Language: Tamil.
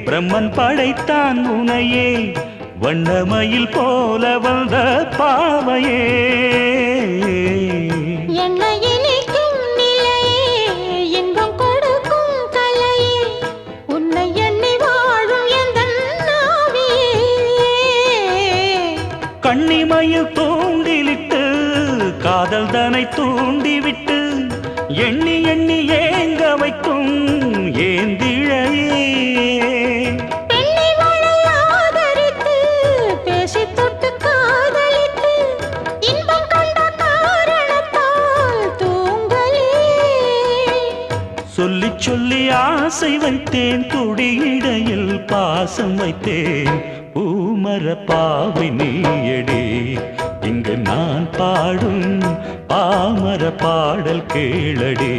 பிரம்மன் படைத்தான் உனையே வண்ணமயில் போல வந்த பாவையே கண்ணிமையில் தூண்டிலிட்டு காதல் தனை தூண்டிவிட்டு எண்ணி எண்ணி ஏங்க வைக்கும் ஏந்திழையே சொல்லி சொல்லி ஆசை வைத்தேன் துடியிடையில் பாசம் வைத்தேன் பூமர பாவை நீயடி இங்கு நான் பாடும் பாமர பாடல் கேளடி.